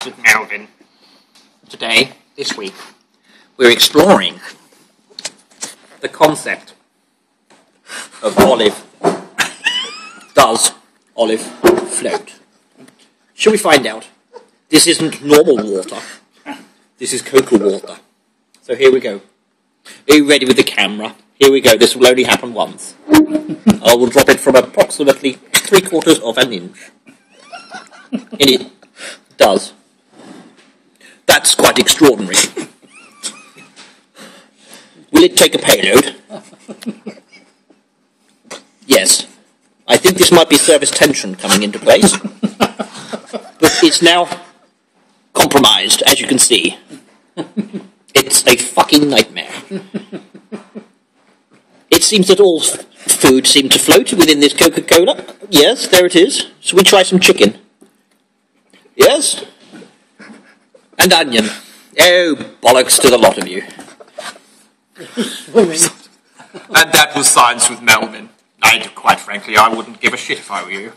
With Melvin. Today, this week, we're exploring the concept of olive. Does olive float? Shall we find out? This isn't normal water. This is cocoa water. So here we go. Are you ready with the camera? Here we go. This will only happen once. I will drop it from approximately 3/4 of an inch. And it does. That's quite extraordinary. Will it take a payload? Yes. I think this might be service tension coming into place. But it's now compromised, as you can see. It's a fucking nightmare. It seems that all food seemed to float within this Coca-Cola. Yes, there it is. Shall we try some chicken? Yes? And onion. Oh, bollocks to the lot of you. And that was Science with Melvin. Quite frankly, I wouldn't give a shit if I were you.